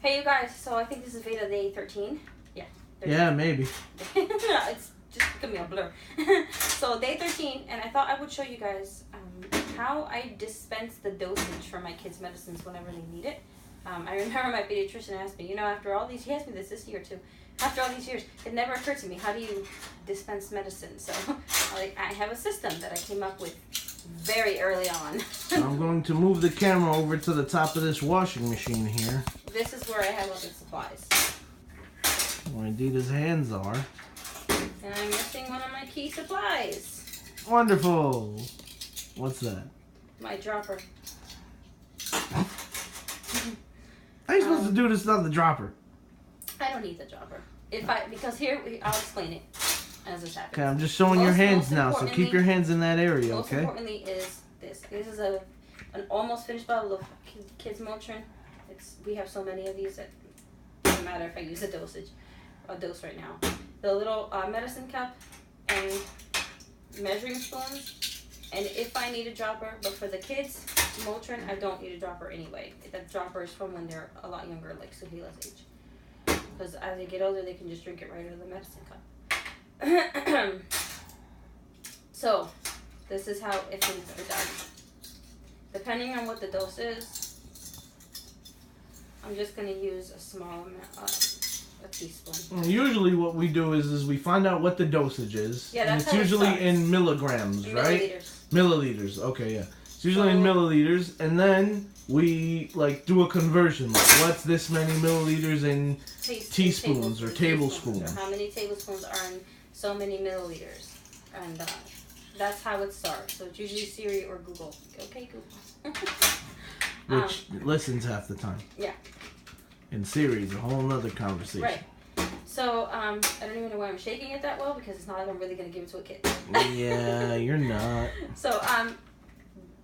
Hey, you guys. So I think this is Veda day 13. Yeah. 13. Yeah, maybe. It's just gonna be a blur. So day 13, and I thought I would show you guys how I dispense the dosage for my kids' medicines whenever they need it. I remember my pediatrician asked me, after all these, he asked me this year too. After all these years, it never occurred to me, how do you dispense medicine? So I have a system that I came up with very early on. I'm going to move the camera over to the top of this washing machine here. This is where I have all the supplies. Where Adita's hands are. And I'm missing one of my key supplies. Wonderful. What's that? My dropper. How are you supposed to do this without the dropper? I don't need the dropper. Because here, I'll explain it as this happens. Okay, I'm just showing your hands now, so keep your hands in that area, most okay? Most importantly is this. This is an almost finished bottle of kids' Motrin. We have so many of these that it doesn't matter if I use a dose right now. The little medicine cup and measuring spoons, and if I need a dropper, but for the kids' Motrin, I don't need a dropper anyway. That dropper is from when they're a lot younger, like Suheila's age. Because as they get older, they can just drink it right out of the medicine cup. So, this is how things are done. Depending on what the dose is, I'm just going to use a small amount, a teaspoon. Usually what we do is we find out what the dosage is. Yeah, that's and it's usually in milligrams, right? Milliliters. Okay, yeah. It's usually in milliliters, and then we do a conversion. Like, what's this many milliliters in teaspoons or tablespoons? How many tablespoons are in so many milliliters? And that's how it starts. So it's usually Siri or Google. Okay, Google. Which listens half the time. Yeah. And Siri is a whole nother conversation. Right. So, I don't even know why I'm shaking it that well, because it's not like I'm really going to give it to a kid. Yeah, you're not. So,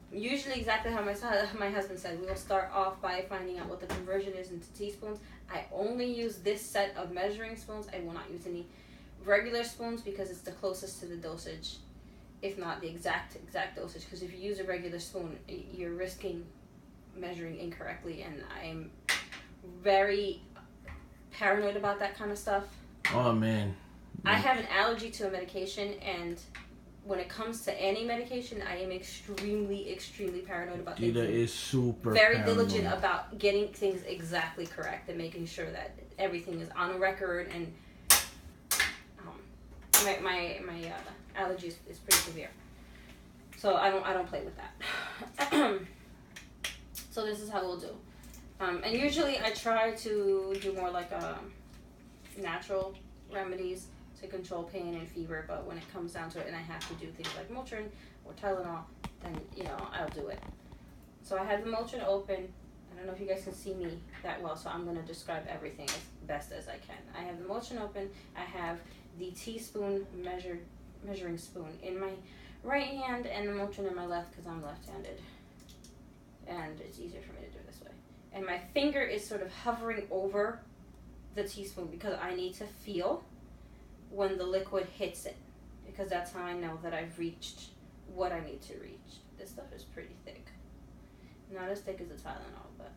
usually exactly how my husband said, we will start off by finding out what the conversion is into teaspoons. I only use this set of measuring spoons. I will not use any regular spoons because it's the closest to the dosage, if not the exact dosage. Because if you use a regular spoon, you're risking measuring incorrectly, and I'm very paranoid about that kind of stuff. Oh man. I have an allergy to a medication, and when it comes to any medication, I am extremely paranoid about things. Dita is super very diligent about getting things exactly correct and making sure that everything is on record. And my allergy is pretty severe, so I don't play with that. So this is how we'll do. And usually I try to do more like natural remedies to control pain and fever, but when it comes down to it and I have to do things like Motrin or Tylenol, then I'll do it. So I have the Motrin open. I don't know if you guys can see me that well, so I'm going to describe everything as best as I can. I have the Motrin open. I have the teaspoon measuring spoon in my right hand and the Motrin in my left because I'm left-handed. And it's easier for me to do it this way. And my finger is sort of hovering over the teaspoon because I need to feel when the liquid hits it, because that's how I know that I've reached what I need to reach. This stuff is pretty thick. Not as thick as the Tylenol, but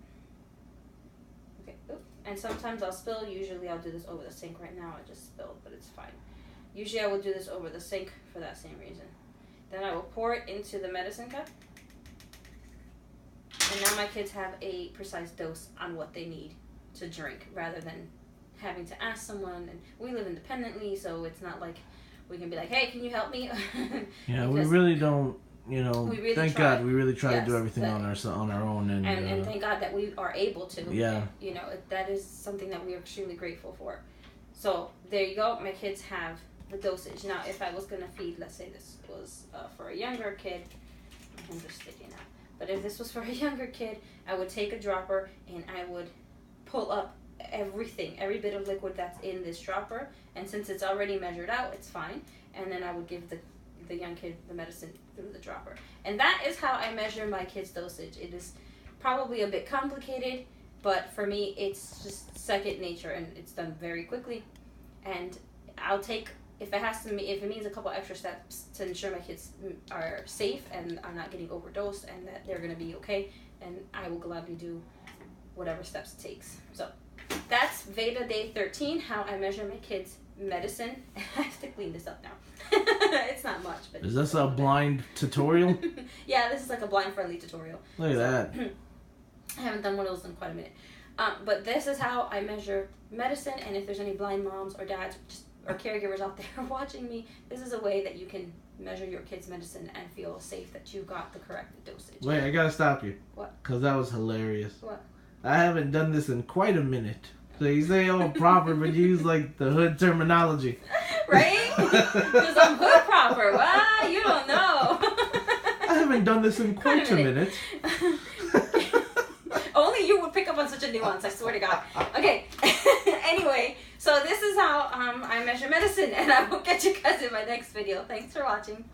okay. Oop. And sometimes I'll spill. Usually I'll do this over the sink. Right now I just spilled, but it's fine. Usually I will do this over the sink for that same reason. Then I will pour it into the medicine cup. And now my kids have a precise dose on what they need to drink, rather than having to ask someone. And we live independently, so it's not like we can be like, hey, can you help me? Yeah, we really don't, thank God we really try to do everything on our own. And thank God that we are able to. Yeah. And, that is something that we are extremely grateful for. So there you go. My kids have the dosage. Now, if I was going to feed, let's say this was for a younger kid, my hands are sticking out. But if this was for a younger kid, I would take a dropper and I would pull up every bit of liquid that's in this dropper. And since it's already measured out, it's fine. And then I would give the young kid the medicine through the dropper. And that is how I measure my kids' dosage. It is probably a bit complicated, but for me, it's just second nature, and it's done very quickly. And I'll take, if it means a couple extra steps to ensure my kids are safe and are not getting overdosed and that they're going to be okay, and I will gladly do whatever steps it takes. So Veda Day 13, how I measure my kids' medicine. I have to clean this up now. It's not much. But is this a blind tutorial? Yeah, this is like a blind-friendly tutorial. Look at that. I haven't done one of those in quite a minute. But this is how I measure medicine, and if there's any blind moms or dads or caregivers out there watching me, this is a way that you can measure your kid's medicine and feel safe that you got the correct dosage. Wait, I gotta stop you. What? Because that was hilarious. What? I haven't done this in quite a minute. So you say all proper, but you use like the hood terminology. Right? Because I'm hood proper. What? You don't know. I haven't done this in quite a minute. Only you would pick up on such a nuance, I swear to God. Okay. Anyway, so this is how I measure medicine, and I will catch you guys in my next video. Thanks for watching.